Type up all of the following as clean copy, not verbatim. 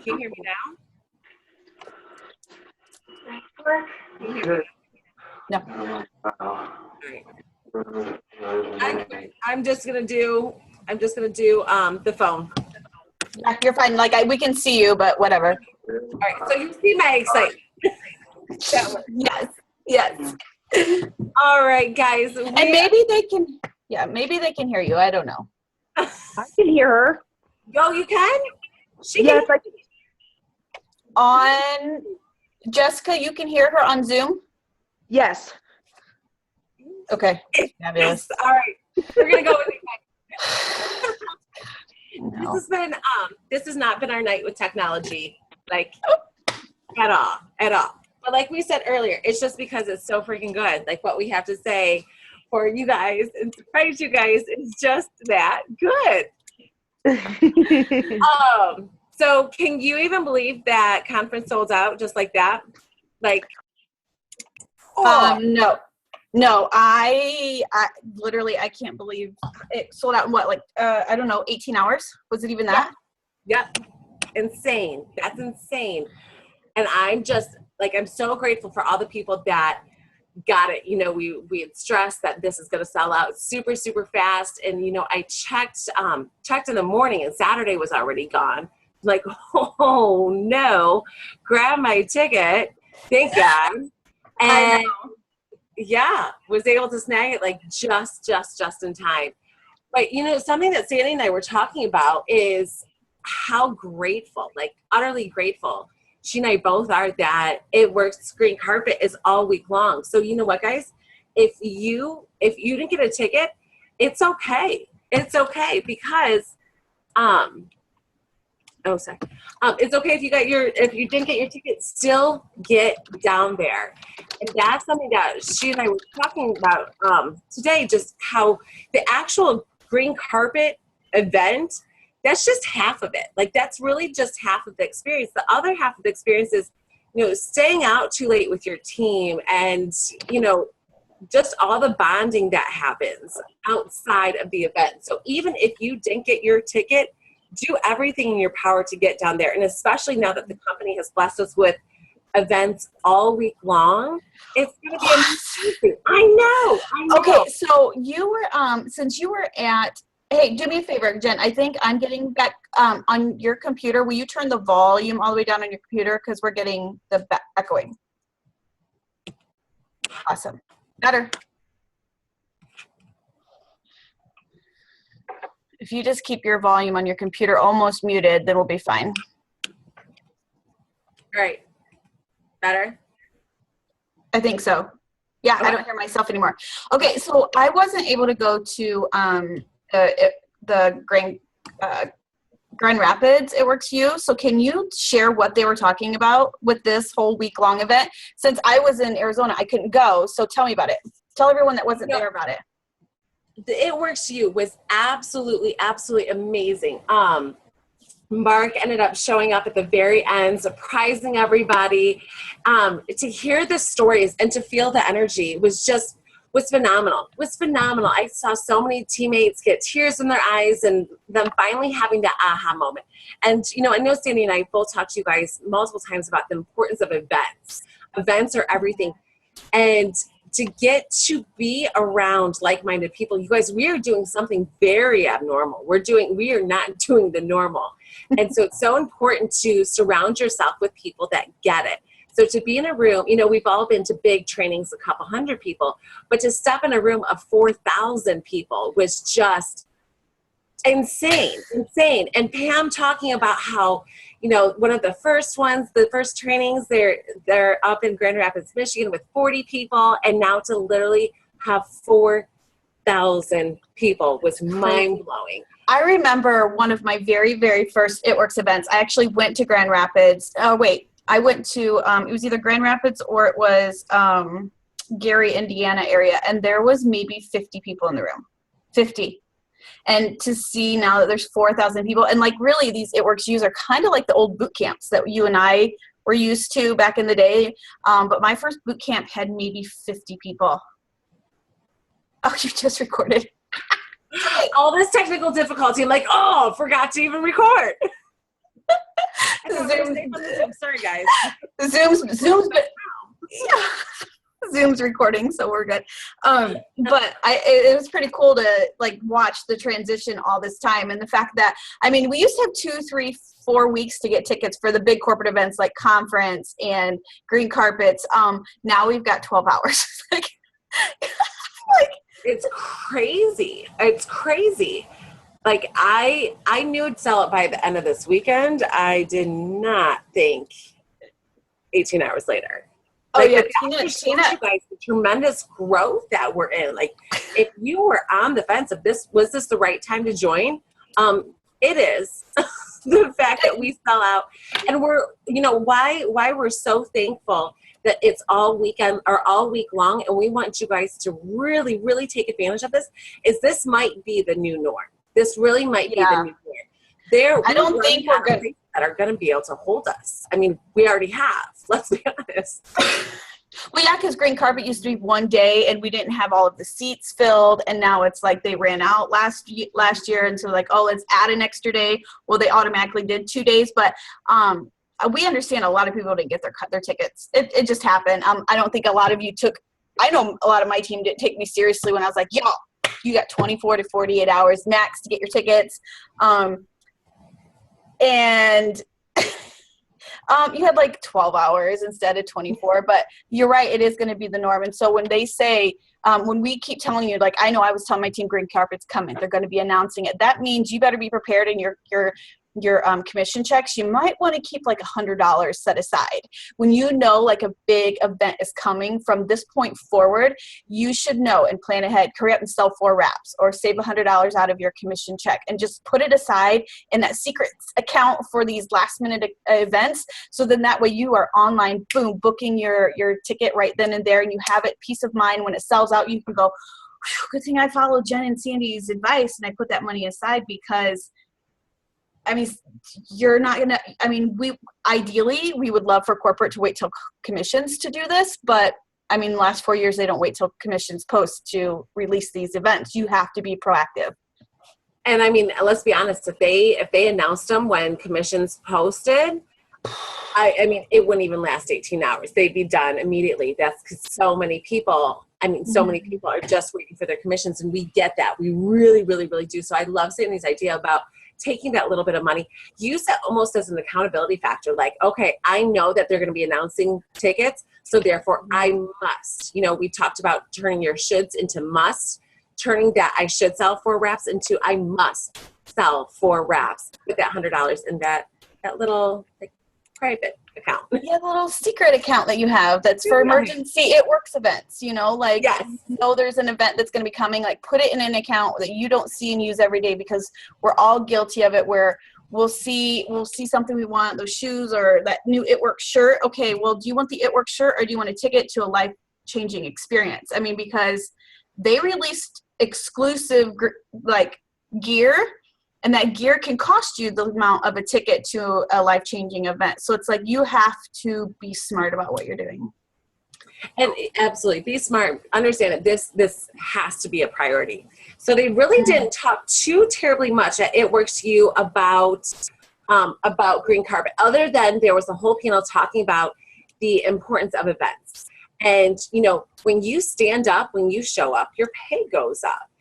Can you hear me now? Can you hear me? No. I'm just gonna do the phone. Yeah, you're fine. Like we can see you, but whatever. All right, so you see my excitement. Yes. All right, guys. And maybe they can hear you. I don't know. I can hear her. Oh, you can? Yes, I can. On Jessica, you can hear her on Zoom? Yes. Okay. Fabulous. All right. We're gonna go with it. No. This has not been our night with technology, like at all. But like we said earlier, it's just because it's so freaking good. Like what we have to say for you guys and surprise you guys is just that good. So can you even believe that conference sold out just like that? Like, No, I literally, I can't believe it sold out in what, like, I don't know, 18 hours? Was it even that? Yep. Insane. That's insane. And I'm just like, I'm so grateful for all the people that got it. You know, we had stressed that this is going to sell out super, super fast. And, you know, I checked in the morning and Saturday was already gone. Like, oh no, grab my ticket. Thank God. And yeah, was able to snag it like just in time. But you know, something that Sandy and I were talking about is how grateful, like utterly grateful, she and I both are that It Works Green Carpet is all week long. So you know what, guys? If you didn't get a ticket, it's okay. It's okay because it's okay if you didn't get your ticket, still get down there. And that's something that she and I were talking about today, just how the actual green carpet event, that's just half of it. Like that's really just half of the experience. The other half of the experience is, you know, staying out too late with your team and, you know, just all the bonding that happens outside of the event. So even if you didn't get your ticket, do everything in your power to get down there. And especially now that the company has blessed us with events all week long, it's going to be amazing. I know. Okay, so you were, since you were at, hey, do me a favor, Jen. I think I'm getting back on your computer. Will you turn the volume all the way down on your computer? Because we're getting the echoing. Awesome. Better. If you just keep your volume on your computer almost muted, then we'll be fine. All right. Better? I think so. Yeah, okay. I don't hear myself anymore. Okay, so I wasn't able to go to the Grand Rapids It Works U. So can you share what they were talking about with this whole week-long event? Since I was in Arizona, I couldn't go. So tell me about it. Tell everyone that wasn't there about it. The It Works U was absolutely amazing. Mark ended up showing up at the very end, surprising everybody. To hear the stories and to feel the energy was phenomenal. It was phenomenal. I saw so many teammates get tears in their eyes and them finally having that aha moment. And, you know, I know Sandy and I both talked to you guys multiple times about the importance of events. Events are everything. And to get to be around like-minded people, you guys, we are doing something very abnormal. We are not doing the normal. And so it's so important to surround yourself with people that get it. So to be in a room, you know, we've all been to big trainings, a couple hundred people, but to step in a room of 4,000 people was just insane. And Pam talking about how, you know, one of the first trainings, they're up in Grand Rapids, Michigan with 40 people, and now to literally have 4,000 people was mind-blowing. I remember one of my very, very first It Works events. I actually went to Grand Rapids. I went to, it was either Grand Rapids or it was Gary, Indiana area, and there was maybe 50 people in the room. 50. And to see now that there's 4,000 people, and like really these It Works U's are kind of like the old boot camps that you and I were used to back in the day. But my first boot camp had maybe 50 people. Oh, you just recorded. All this technical difficulty, I'm like, oh, forgot to even record. I thought we were safe on the Zoom. Sorry, guys. Zoom's but yeah. Zoom's recording, so we're good. But it was pretty cool to like watch the transition all this time, and the fact that, I mean, we used to have 2, 3, 4 weeks to get tickets for the big corporate events like conference and green carpets. Now we've got 12 hours. like It's crazy. It's crazy. Like I knew it'd sell it by the end of this weekend. I did not think 18 hours later. Like, Tina, you guys, the tremendous growth that we're in. Like, if you were on the fence of was this the right time to join? It is. The fact that we sell out, and we're, why we're so thankful that it's all weekend or all week long, and we want you guys to really, really take advantage of this might be the new norm. This really might be the new norm. I don't think we're good. That are going to be able to hold us. I mean, we already have. Let's be honest. Well, yeah, because green carpet used to be one day, and we didn't have all of the seats filled, and now it's like they ran out last year, and so like, oh, let's add an extra day. Well, they automatically did 2 days, but we understand a lot of people didn't get their tickets. It just happened. I don't think a lot of you took. I know a lot of my team didn't take me seriously when I was like, yo, you got 24 to 48 hours max to get your tickets. And you had like 12 hours instead of 24, but you're right, it is going to be the norm. And so when they say, when we keep telling you, like, I know I was telling my team green carpet's coming, they're going to be announcing it. That means you better be prepared in your commission checks. You might want to keep like $100 set aside. When you know like a big event is coming from this point forward, you should know and plan ahead. Hurry up and sell 4 wraps or save $100 out of your commission check and just put it aside in that secret account for these last minute events. So then that way you are online, boom, booking your ticket right then and there, and you have it peace of mind when it sells out. You can go, good thing I followed Jen and Sandy's advice and I put that money aside, because I mean, you're not going to, I mean, ideally, we would love for corporate to wait till commissions to do this, but I mean, the last 4 years, they don't wait till commissions post to release these events. You have to be proactive. And I mean, let's be honest, if they announced them when commissions posted, I mean, it wouldn't even last 18 hours. They'd be done immediately. That's because so many people are just waiting for their commissions, and we get that. We really, really, really do. So I love Sandy's idea about taking that little bit of money, use that almost as an accountability factor. Like, okay, I know that they're going to be announcing tickets, so therefore I must. We talked about turning your shoulds into must, turning that I should sell 4 wraps into I must sell 4 wraps with that $100 in that little like private account. Yeah, the little secret account that you have that's for emergency it works events, like yes. There's an event that's going to be coming, like put it in an account that you don't see and use every day, because we're all guilty of it, where we'll see something we want, those shoes or that new It Works shirt. Okay, well, do you want the It Works shirt, or do you want a ticket to a life-changing experience? I mean, because they released exclusive like gear, and that gear can cost you the amount of a ticket to a life-changing event. So it's like you have to be smart about what you're doing. And absolutely, be smart. Understand that this has to be a priority. So they really didn't talk too terribly much at It Works You about green carpet, other than there was a whole panel talking about the importance of events. And, when you stand up, when you show up, your pay goes up.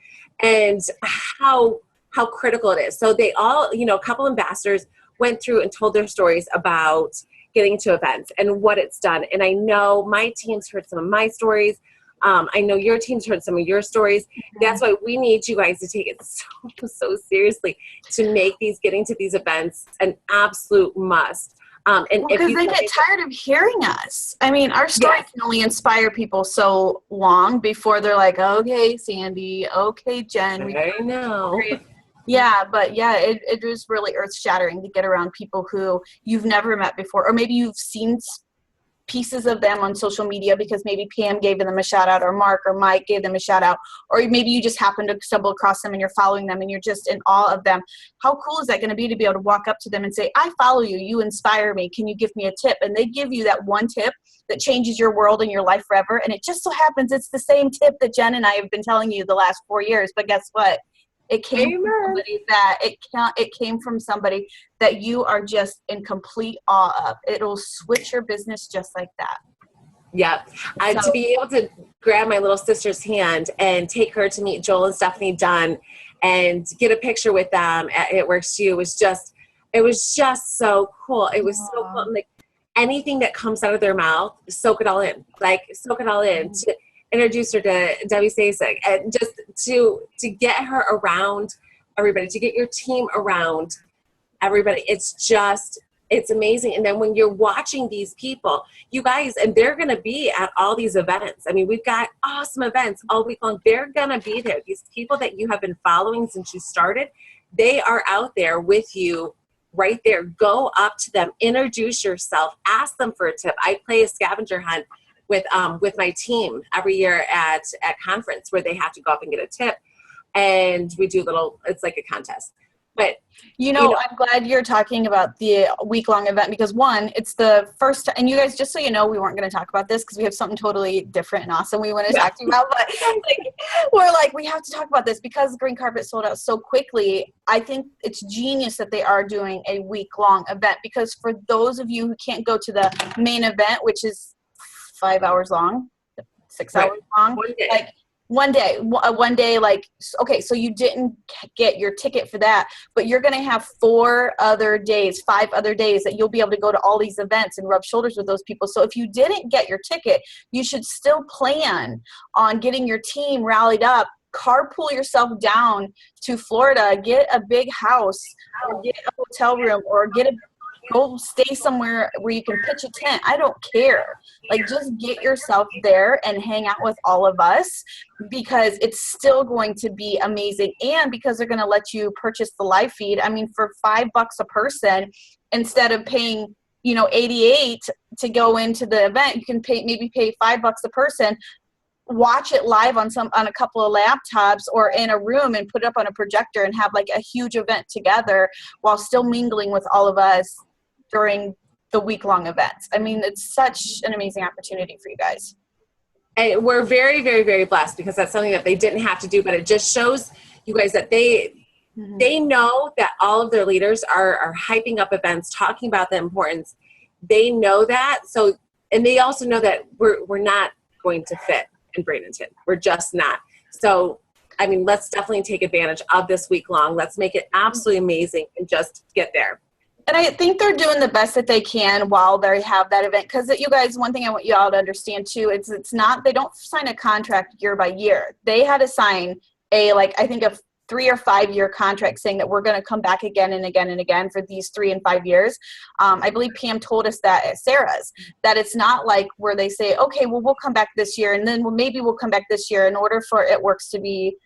And how critical it is. So they all, a couple ambassadors went through and told their stories about getting to events and what it's done. And I know my team's heard some of my stories. I know your team's heard some of your stories. That's why we need you guys to take it so seriously, to make getting to these events an absolute must. Because they get tired of hearing us. I mean, our story can only inspire people so long before they're like, okay, Sandy, okay, Jen. I know. Yeah, but yeah, it is really earth-shattering to get around people who you've never met before, or maybe you've seen pieces of them on social media because maybe Pam gave them a shout out, or Mark or Mike gave them a shout out, or maybe you just happen to stumble across them and you're following them and you're just in awe of them. How cool is that going to be to be able to walk up to them and say, I follow you, you inspire me, can you give me a tip? And they give you that one tip that changes your world and your life forever. And it just so happens it's the same tip that Jen and I have been telling you the last 4 years, but guess what? It came from somebody that it came from somebody that you are just in complete awe of. It'll switch your business just like that. Yeah. To be able to grab my little sister's hand and take her to meet Joel and Stephanie Dunn and get a picture with them at It Works You was just so cool. It was so cool. Like anything that comes out of their mouth, soak it all in. Like soak it all in. To introduce her to Debbie Sasek and just to get her around everybody, to get your team around everybody. It's amazing. And then when you're watching these people, you guys, and they're going to be at all these events. I mean, we've got awesome events all week long. They're going to be there. These people that you have been following since you started, they are out there with you right there. Go up to them, introduce yourself, ask them for a tip. I play a scavenger hunt with my team every year at conference where they have to go up and get a tip. And we do it's like a contest. But I'm glad you're talking about the week-long event because one, it's the first, and you guys, just so you know, we weren't going to talk about this because we have something totally different and awesome we want to talk to you about, but we have to talk about this because the green carpet sold out so quickly. I think it's genius that they are doing a week-long event because for those of you who can't go to the main event, which is 5 hours long, 6 hours long, one day, okay, so you didn't get your ticket for that, but you're going to have 5 other days that you'll be able to go to all these events and rub shoulders with those people. So if you didn't get your ticket, you should still plan on getting your team rallied up, carpool yourself down to Florida, get a big house or get a hotel room or go stay somewhere where you can pitch a tent. I don't care. Like, just get yourself there and hang out with all of us because it's still going to be amazing. And because they're going to let you purchase the live feed. I mean, for $5 a person, instead of paying, $88 to go into the event, you can maybe pay $5 a person, watch it live on a couple of laptops or in a room and put it up on a projector and have like a huge event together while still mingling with all of us during the week-long events. I mean, it's such an amazing opportunity for you guys. And we're very, very, very blessed because that's something that they didn't have to do, but it just shows you guys that they know that all of their leaders are hyping up events, talking about the importance. They know that. So, and they also know that we're not going to fit in Bradenton. We're just not. So, I mean, let's definitely take advantage of this week long. Let's make it absolutely amazing and just get there. And I think they're doing the best that they can while they have that event. Because you guys, one thing I want you all to understand too, it's not, they don't sign a contract year by year. They had to sign I think a 3 or 5 year contract saying that we're going to come back again and again and again for these 3 and 5 years. I believe Pam told us that at Sarah's, that it's not like where they say, okay, well, we'll come back this year. And then maybe we'll come back this year in order for It Works to be,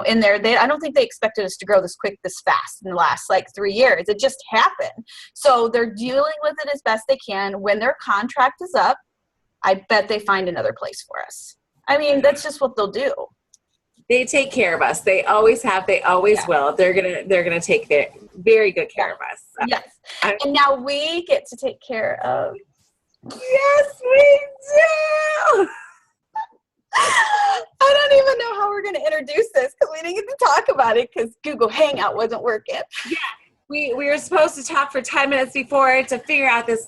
in there. I don't think they expected us to grow this fast in the last 3 years. It just happened. So they're dealing with it as best they can. When their contract is up, I bet they find another place for us. I mean, that's just what they'll do. They take care of us. They always have. They always will. They're gonna take very good care of us. So. Yes. And now we get to take care of. Yes, we do. I don't even know how we're going to introduce this because we didn't get to talk about it because Google Hangout wasn't working. Yeah, we were supposed to talk for 10 minutes before to figure out this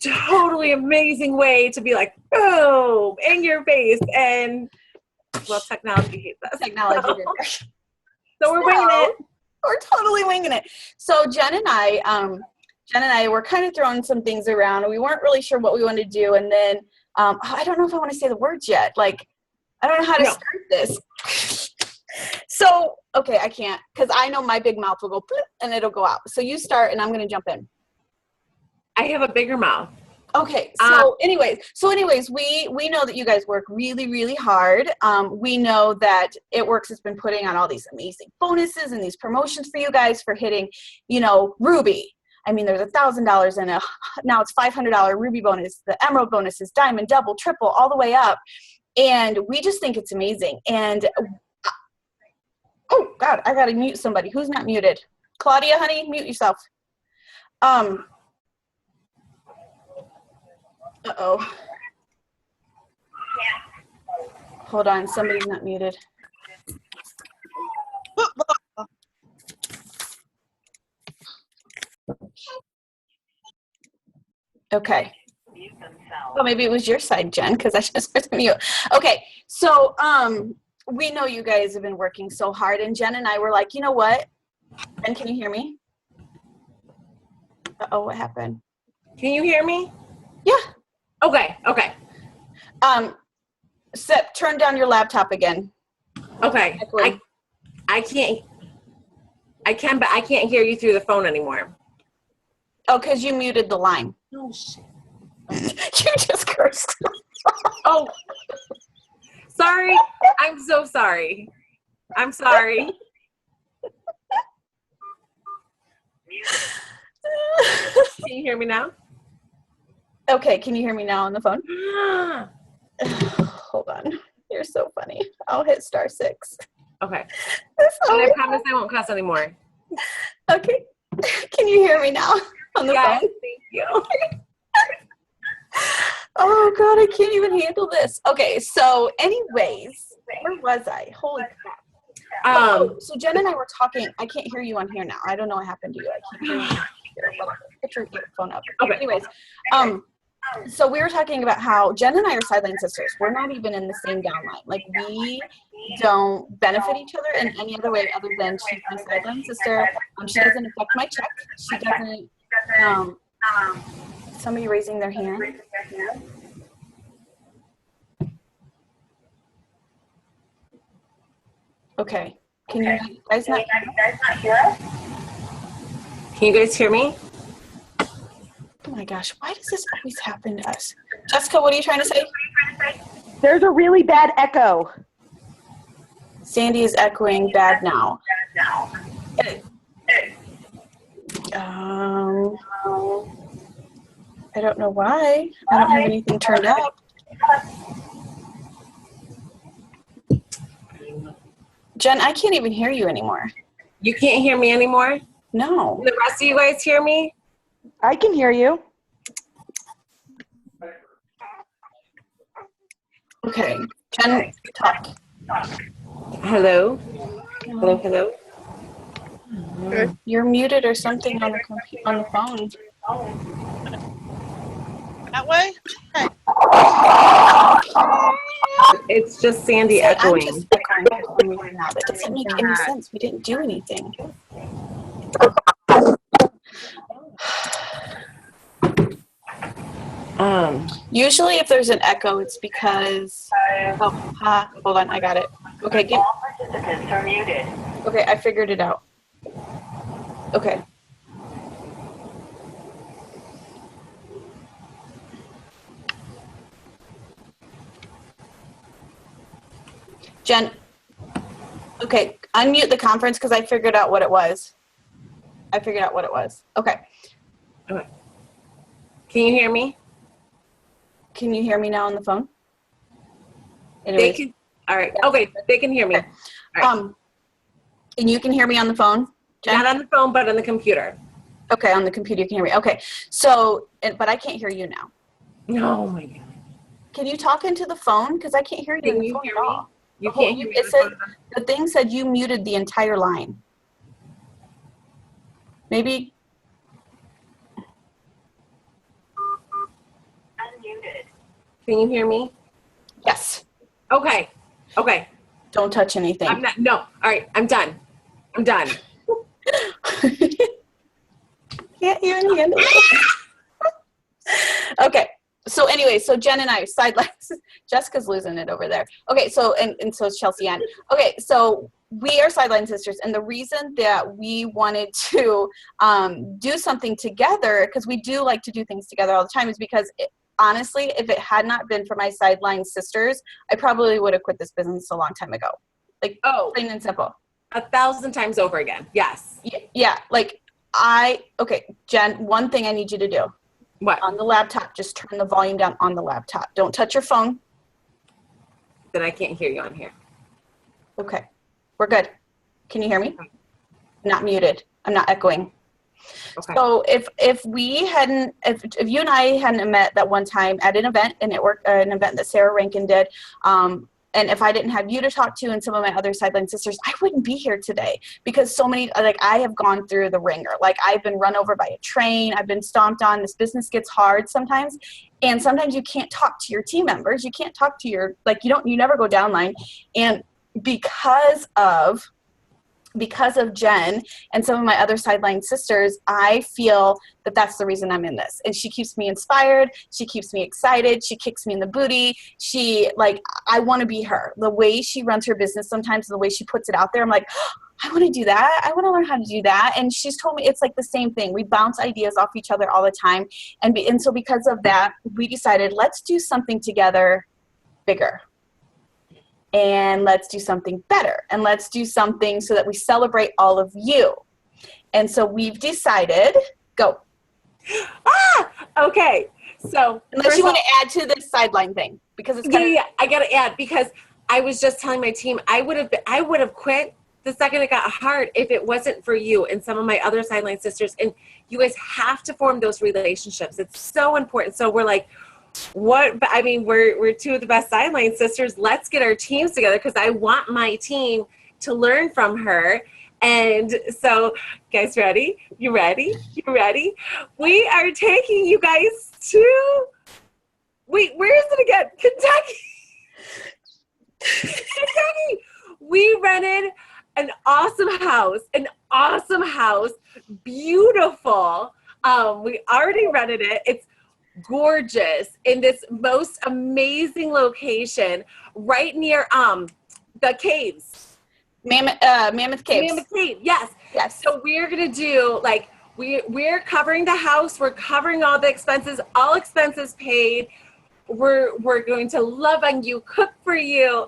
totally amazing way to be boom, in your face. And well, technology hates us. Technology. So we're winging it. We're totally winging it. So Jen and I were kind of throwing some things around and we weren't really sure what we wanted to do. And then I don't know if I want to say the words yet. I don't know how to start this. So, okay, I can't because I know my big mouth will go bloop, and it'll go out. So you start and I'm going to jump in. I have a bigger mouth. Okay. So anyways, we know that you guys work really, really hard. We know that It Works has been putting on all these amazing bonuses and these promotions for you guys for hitting, Ruby. I mean, there's $1,000 and now it's $500 Ruby bonus. The Emerald bonus is diamond, double, triple, all the way up. And we just think it's amazing. And, oh, God, I got to mute somebody. Who's not muted? Claudia, honey, mute yourself. Uh-oh. Hold on. Somebody's not muted. Okay. Well, maybe it was your side, Jen, because I just heard from you. Okay, so we know you guys have been working so hard, and Jen and I were like, you know what? Jen, can you hear me? Uh-oh, what happened? Can you hear me? Yeah. Okay. Sip, turn down your laptop again. Okay. I can, but I can't hear you through the phone anymore. Oh, because you muted the line. Oh, shit. You just cursed. Oh, sorry. I'm so sorry. I'm sorry. Can you hear me now? Okay, can you hear me now on the phone? Hold on. You're so funny. I'll hit *6. Okay. And I promise I won't cuss anymore. Okay. Can you hear me now on the Yes, phone? thank you. Oh, God, I can't even handle this. Okay, so anyways, where was I? Holy crap. So Jen and I were talking. I can't hear you on here now. I don't know what happened to you. I can't hear you here. Put your earphone up. Okay. Anyways, so we were talking about how Jen and I are Sideline Sisters. We're not even in the same downline. Like, we don't benefit each other in any other way other than she's my Sideline sister. She doesn't affect my check. She doesn't, somebody raising their hand. Okay. Can you guys not hear us? Can you guys hear me? Oh my gosh, why does this always happen to us? Jessica, what are you trying to say? There's a really bad echo. Sandy is echoing bad now. I don't know why. I don't have anything turned up. Jen, I can't even hear you anymore. You can't hear me anymore? No. Can the rest of you guys hear me? I can hear you. Okay. Jen, talk. Hello? Hello? You're muted or something on the phone. That way? Okay. It's just Sandy I'm echoing. just echoing for some reason now. That doesn't make any sense. We didn't do anything. Usually if there's an echo, it's because, hold on, I got it. Okay, All participants are muted. okay, I figured it out. Okay. Jen, okay, unmute the conference because I figured out what it was. Okay. Okay. Can you hear me? Can you hear me now on the phone? They can. All right. Okay, they can hear me. Okay. All right. And you can hear me on the phone, Jen? Not on the phone, but on the computer. Okay, on the computer you can hear me. Okay, so, but I can't hear you now. Oh my God. Can you talk into the phone? Because I can't hear you Can in the you phone hear at me? all. You can't hear me. It said, the thing said you muted the entire line. Maybe. Unmuted. Can you hear me? Yes. Okay. Don't touch anything. I'm not. No. All right. I'm done. Can't even handle it. Okay. So anyway, so Jen and I are sidelines. Jessica's losing it over there. Okay, so and so is Chelsea Ann. Okay, so we are Sideline Sisters, and the reason that we wanted to do something together, because we do like to do things together all the time, is because honestly, if it had not been for my Sideline Sisters, I probably would have quit this business a long time ago. Like, plain and simple. 1,000 times over again. Yes. Yeah, like okay, Jen, one thing I need you to do. What? On the laptop, just turn the volume down on the laptop. Don't touch your phone. Then I can't hear you on here. Okay, we're good. Can you hear me? I'm not muted. I'm not echoing. Okay. So if you and I hadn't met that one time at an event, and an event that Sarah Rankin did, and And if I didn't have you to talk to and some of my other Sideline Sisters, I wouldn't be here today, because so many, like, I have gone through the ringer. Like, I've been run over by a train. I've been stomped on. This business gets hard sometimes. And sometimes you can't talk to your team members. You can't talk to your, like, you never go downline. And because of Jen and some of my other Sideline Sisters, I feel that that's the reason I'm in this. And she keeps me inspired. She keeps me excited. She kicks me in the booty. I want to be her. The way she runs her business sometimes, the way she puts it out there, I'm like, oh, I want to do that. I want to learn how to do that. And she's told me it's like the same thing. We bounce ideas off each other all the time. And so because of that, we decided, let's do something together bigger. And let's do something better. And let's do something so that we celebrate all of you. And so we've decided, go. Okay. So unless you want to add to this sideline thing, because it's kind of, I got to add, because I was just telling my team, I would have quit the second it got hard if it wasn't for you and some of my other Sideline Sisters. And you guys have to form those relationships. It's so important. So we're like, we're two of the best Sideline Sisters. Let's get our teams together, because I want my team to learn from her. And so, guys, ready? You ready? You ready? We are taking you guys to, wait, where is it again? Kentucky. Kentucky. We rented an awesome house, beautiful. We already rented it. It's gorgeous in this most amazing location right near the caves. Mammoth Caves. Mammoth Cave, yes. So we're gonna do, like, we're covering the house, we're covering all the expenses, all expenses paid. We're going to love on you, cook for you,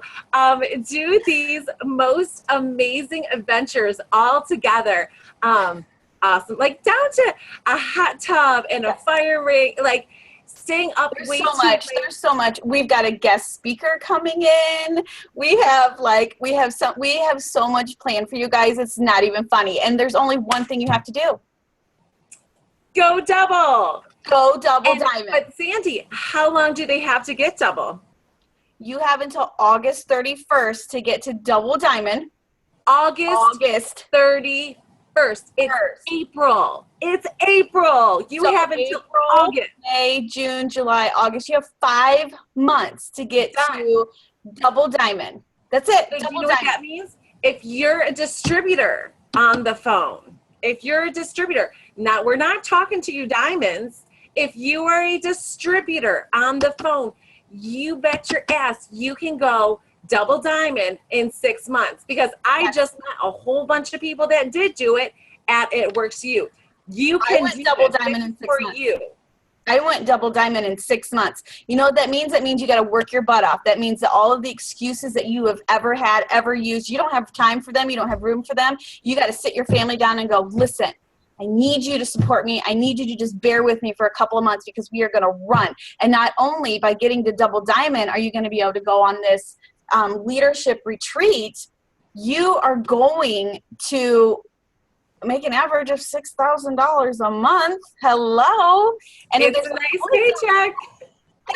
do these most amazing adventures all together. Awesome, like down to a hot tub and a fire ring, like staying up way too late. There's so much. We've got a guest speaker coming in. We have so much planned for you guys. It's not even funny. And there's only one thing you have to do. Go double. Go double diamond. But Sandy, how long do they have to get double? You have until August 31st to get to double diamond. August 31st. It's April. It's April. You have until August. May, June, July, August. You have 5 months to get to double diamond. That's it. So you know what that means? If you're a distributor on the phone, we're not talking to you diamonds. If you are a distributor on the phone, you bet your ass you can go double diamond in 6 months, because I just met a whole bunch of people that did do it at It Works You. I went double diamond in 6 months. I went double diamond in 6 months. You know what that means? That means you got to work your butt off. That means that all of the excuses that you have ever used, you don't have time for them. You don't have room for them. You got to sit your family down and go, listen, I need you to support me. I need you to just bear with me for a couple of months, because we are going to run. And not only by getting to double diamond are you going to be able to go on this leadership retreat, you are going to make an average of $6,000 a month. Hello. And it's a nice paycheck.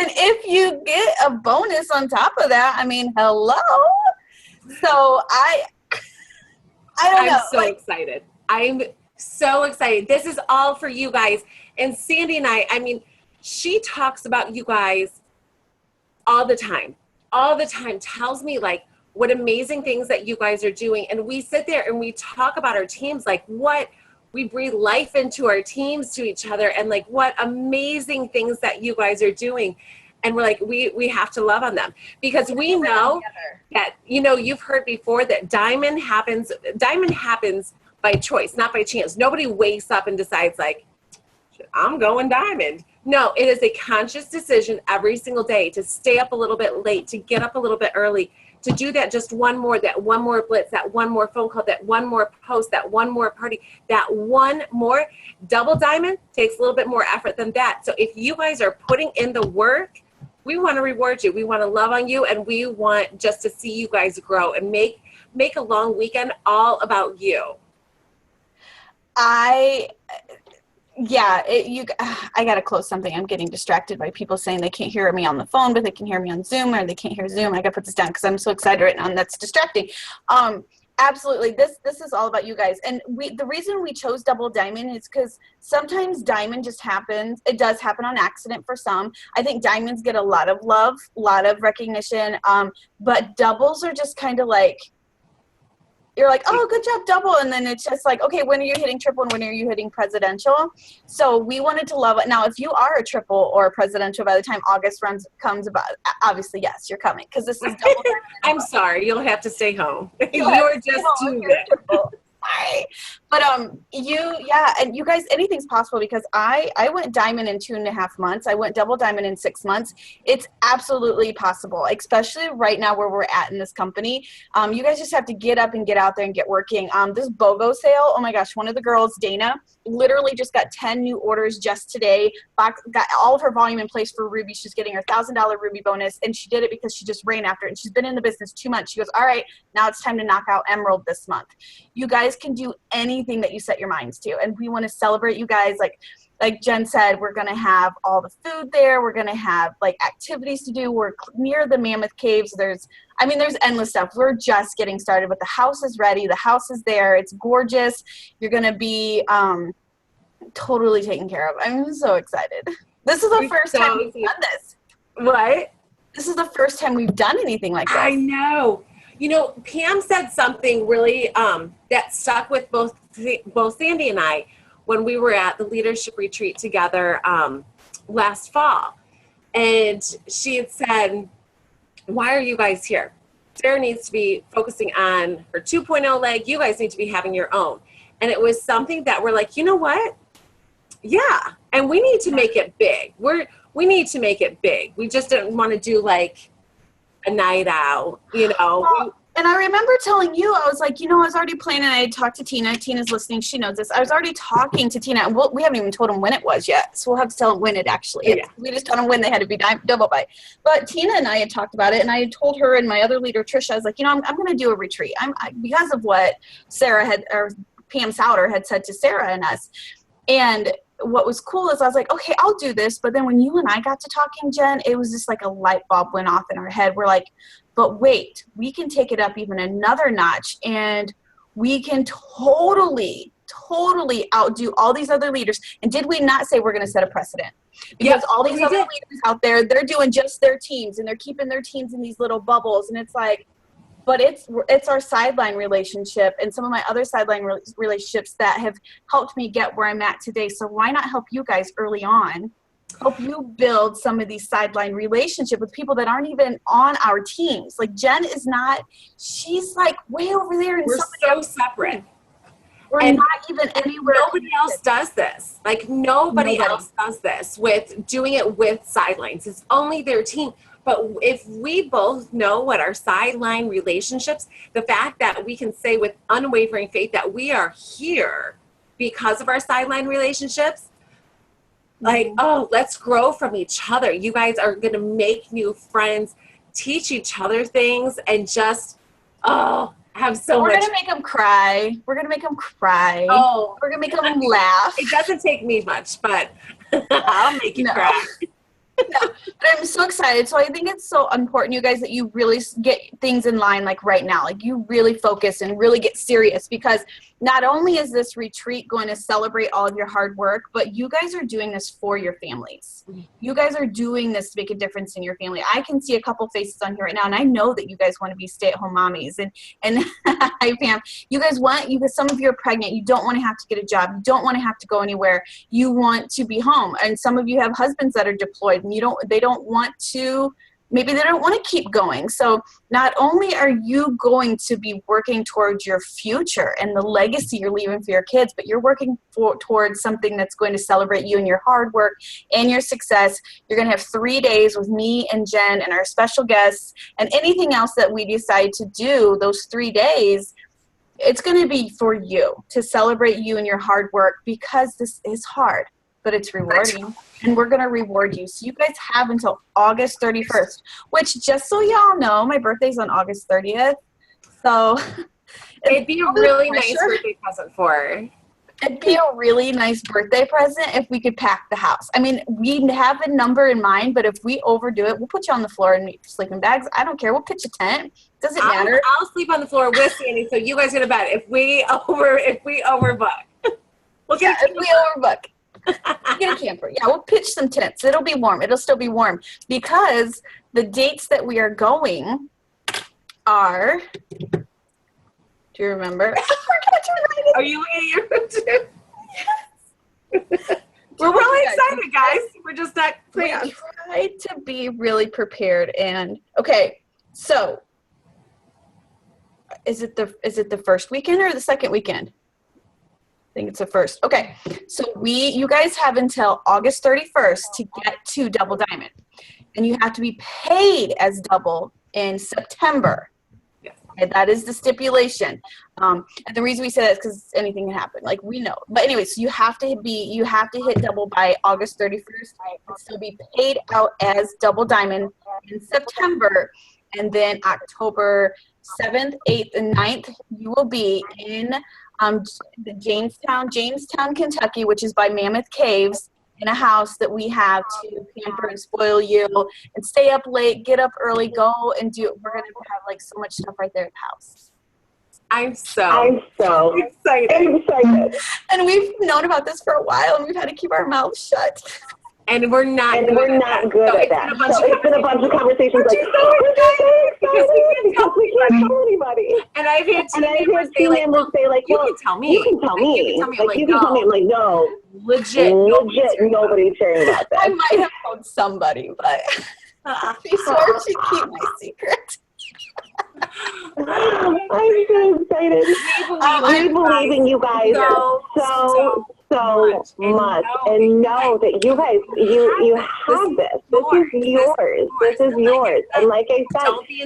And if you get a bonus on top of that, I mean, hello. So I don't know. I'm so excited. I'm so excited. This is all for you guys. And Sandy and I mean, she talks about you guys all the time, tells me like what amazing things that you guys are doing. And we sit there and we talk about our teams, like what we breathe life into our teams to each other, and like what amazing things that you guys are doing. And we're like, we have to love on them, because we know that, you know, you've heard before that diamond happens by choice, not by chance. Nobody wakes up and decides like, I'm going diamond. No, it is a conscious decision every single day to stay up a little bit late, to get up a little bit early, to do that just one more blitz, that one more phone call, that one more post, that one more party, that one more. Double diamond takes a little bit more effort than that. So if you guys are putting in the work, we want to reward you. We want to love on you, and we want just to see you guys grow and make a long weekend all about you. Yeah, I gotta close something. I'm getting distracted by people saying they can't hear me on the phone, but they can hear me on Zoom, or they can't hear Zoom. I gotta put this down because I'm so excited right now, and that's distracting. Absolutely, this is all about you guys, and the reason we chose Double Diamond is because sometimes Diamond just happens. It does happen on accident for some. I think Diamonds get a lot of love, a lot of recognition, but doubles are just kind of like, you're like, oh, good job, double. And then it's just like, okay, when are you hitting triple and when are you hitting presidential? So we wanted to love it. Now, if you are a triple or a presidential by the time August comes about, obviously, yes, you're coming because this is double. I'm sorry. You'll have to stay home. You're You're just too good. Sorry. But and you guys, anything's possible because I went diamond in 2.5 months. I went double diamond in 6 months. It's absolutely possible, especially right now where we're at in this company. You guys just have to get up and get out there and get working. This BOGO sale, oh my gosh, one of the girls, Dana, literally just got 10 new orders just today. Got all of her volume in place for Ruby. She's getting her $1,000 Ruby bonus, and she did it because she just ran after it. And she's been in the business 2 months. She goes, all right, now it's time to knock out Emerald this month. You guys can do anything that you set your minds to, and we want to celebrate you guys. Like Jen said, we're going to have all the food there. We're going to have like activities to do. We're near the Mammoth Caves. There's endless stuff. We're just getting started, but the house is ready. The house is there. It's gorgeous. You're going to be totally taken care of. I'm so excited. This is the first time we've done this. What? This is the first time we've done anything like this. I know. You know, Pam said something really that stuck with both Sandy and I when we were at the leadership retreat together last fall. And she had said, why are you guys here? Sarah needs to be focusing on her 2.0 leg. You guys need to be having your own. And it was something that we're like, you know what? Yeah. And we need to make it big. We need to make it big. We just didn't want to do like a night out, you know. Well, and I remember telling you, I was like, I was already planning. I had talked to Tina. Tina's listening. She knows this. I was already talking to Tina, and we haven't even told them when it was yet. So we'll have to tell them when it actually is. Yeah. We just told them when they had to be double by. But Tina and I had talked about it, and I had told her and my other leader, Trisha, I was like, I'm going to do a retreat. Because of what Pam Souter had said to Sarah and us. And what was cool is I was like, okay, I'll do this. But then when you and I got to talking, Jen, it was just like a light bulb went off in our head. We're like, but wait, we can take it up even another notch, and we can totally outdo all these other leaders. And did we not say we're going to set a precedent? Because all these other leaders out there, they're doing just their teams, and they're keeping their teams in these little bubbles. And it's like, but it's our sideline relationship and some of my other sideline relationships that have helped me get where I'm at today. So why not help you guys early on? Help you build some of these sideline relationship with people that aren't even on our teams. Like Jen is not, she's like way over there. We're so separate. We're not even anywhere. Nobody else does this. Like nobody else does this with doing it with sidelines. It's only their team. But if we both know what our sideline relationships, the fact that we can say with unwavering faith that we are here because of our sideline relationships, like, oh, let's grow from each other. You guys are going to make new friends, teach each other things, and just, have so much. We're going to make them cry. We're going to make them cry. Oh, we're going to make them laugh. It doesn't take me much, but I'll make you cry. No, but I'm so excited. So I think it's so important, you guys, that you really get things in line like right now. Like you really focus and really get serious, because not only is this retreat going to celebrate all of your hard work, but you guys are doing this for your families. You guys are doing this to make a difference in your family. I can see a couple faces on here right now, and I know that you guys want to be stay-at-home mommies. And hi, Pam. You guys some of you are pregnant. You don't want to have to get a job. You don't want to have to go anywhere. You want to be home. And some of you have husbands that are deployed, and they don't want to keep going. So not only are you going to be working towards your future and the legacy you're leaving for your kids, but you're working towards something that's going to celebrate you and your hard work and your success. You're going to have 3 days with me and Jen and our special guests, and anything else that we decide to do those 3 days, it's going to be for you, to celebrate you and your hard work, because this is hard, but it's rewarding. And we're going to reward you. So you guys have until August 31st, which, just so y'all know, my birthday's on August 30th. So it'd be a really nice birthday present for her. It'd be a really nice birthday present if we could pack the house. I mean, we have a number in mind, but if we overdo it, we'll put you on the floor in sleeping bags. I don't care. We'll pitch a tent. Doesn't matter. I'll sleep on the floor with Sandy, so you guys go to bed. If we overbook, we'll get if we overbook. Get a camper. Yeah, we'll pitch some tents. It'll be warm. It'll still be warm because the dates that we are going are. Do you remember? Are you looking at your phone too? Yes. We're really excited, guys. We're just not clear. We try to be really prepared. And okay, so is it the first weekend or the second weekend? I think it's the first. Okay, so you guys have until August 31st to get to Double Diamond, and you have to be paid as double in September. Okay, that is the stipulation. And the reason we say that is because anything can happen. Like, we know. But anyway, so you have to hit double by August 31st and still be paid out as Double Diamond in September. And then October 7th, 8th, and 9th, you will be in the Jamestown, Kentucky, which is by Mammoth Caves, in a house that we have to pamper and spoil you and stay up late, get up early, go and do it. We're going to have like so much stuff right there at the house. I'm so excited. And we've known about this for a while and we've had to keep our mouths shut. And we're not good at that. So it's been a bunch of conversations like, because we can't tell anybody. And I've had team members say like, you can tell me. You can tell me. I'm like, no. Legit, nobody's sharing about that. I might have told somebody, but she swore she'd keep my secret. I'm so excited. We believe in you guys so much, and know that you guys, you have this. This is yours. And like I said, don't be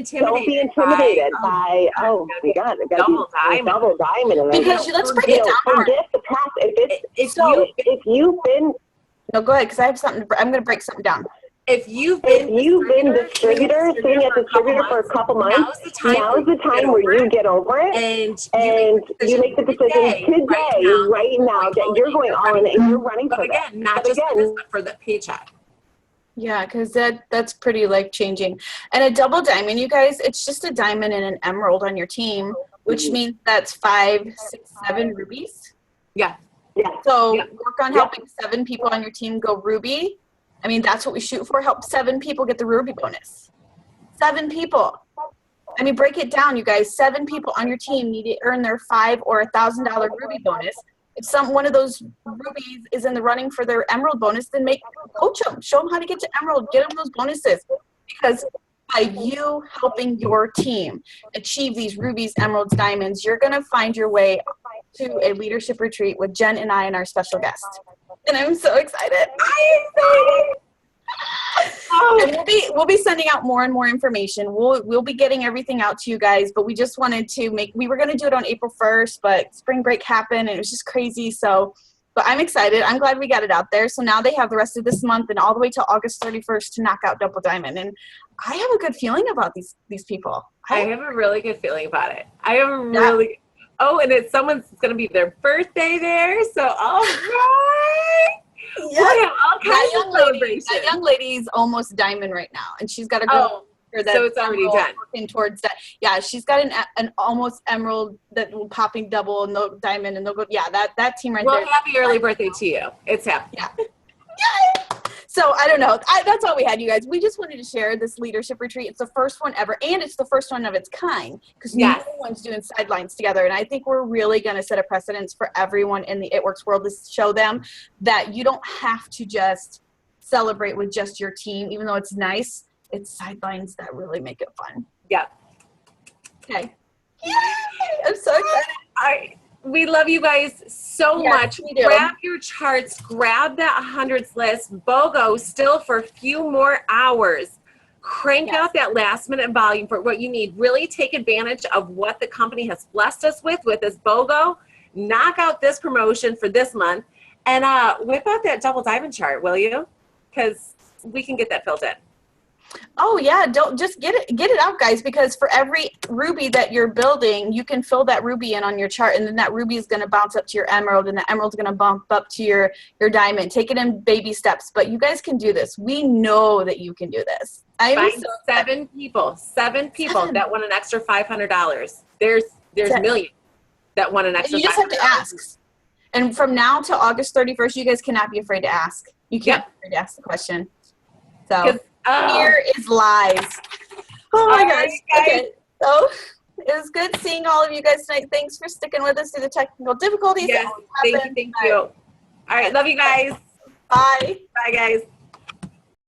intimidated by oh my God, double diamond. Because let's break it down. Forget the past. If you've been no, go ahead, because I have something. I'm going to break something down. If you've been distributor, sitting at distributor for a couple months, now's the time where you get over it and you make the decision today, right now, that you're going all in and you're running for that. Not just for the paycheck. Yeah, because that's pretty life changing. And a double diamond, you guys, it's just a diamond and an emerald on your team, which means that's 5, 6, 7 rubies. Yeah. So work on helping 7 people on your team go ruby. I mean, that's what we shoot for. Help 7 people get the ruby bonus. 7 people. I mean, break it down, you guys. 7 people on your team need to earn their $5,000 or $1,000 ruby bonus. If one of those rubies is in the running for their emerald bonus, then coach them. Show them how to get to emerald. Get them those bonuses. Because by you helping your team achieve these rubies, emeralds, diamonds, you're going to find your way to a leadership retreat with Jen and I and our special guest. And I'm so excited. And we'll be sending out more and more information. We'll be getting everything out to you guys, but we just wanted to we were going to do it on April 1st, but spring break happened and it was just crazy. So, but I'm excited. I'm glad we got it out there. So now they have the rest of this month and all the way till August 31st to knock out Double Diamond. And I have a good feeling about these people. I have a really good feeling about it. I have a really oh, and someone's going to be their birthday there. So, all right. Yeah, all kinds of celebrations. That young lady's almost diamond right now, and she's got to go for that. So it's already done. Working towards that. Yeah, she's got an almost emerald that will popping double and no diamond, and they'll go. Yeah, that team right there. Well, happy early birthday to you. It's happy. Yeah. Yay! So I don't know. That's all we had, you guys. We just wanted to share this leadership retreat. It's the first one ever, and it's the first one of its kind because no one's doing sidelines together. And I think we're really going to set a precedence for everyone in the It Works world to show them that you don't have to just celebrate with just your team, even though it's nice. It's sidelines that really make it fun. Yeah. Okay. Yay! I'm so excited. We love you guys so much. We do. Grab your charts, grab that hundreds list. BOGO still for a few more hours. Crank out that last minute volume for what you need. Really take advantage of what the company has blessed us with this BOGO. Knock out this promotion for this month and whip out that double diamond chart, will you? Because we can get that filled in. Oh yeah, don't just get it out, guys, because for every ruby that you're building, you can fill that ruby in on your chart, and then that ruby is going to bounce up to your emerald, and the emerald's going to bump up to your diamond. Take it in baby steps, but you guys can do this. We know that you can do this. Find seven people that want an extra $500. There's millions that want an extra $500. You just have to ask. And from now to August 31st, you guys cannot be afraid to ask. You can't be afraid to ask the question. So here is lies. Oh my gosh. Okay. So it was good seeing all of you guys tonight. Thanks for sticking with us through the technical difficulties. Yes, thank you. All right, love you guys. Bye. Bye, guys.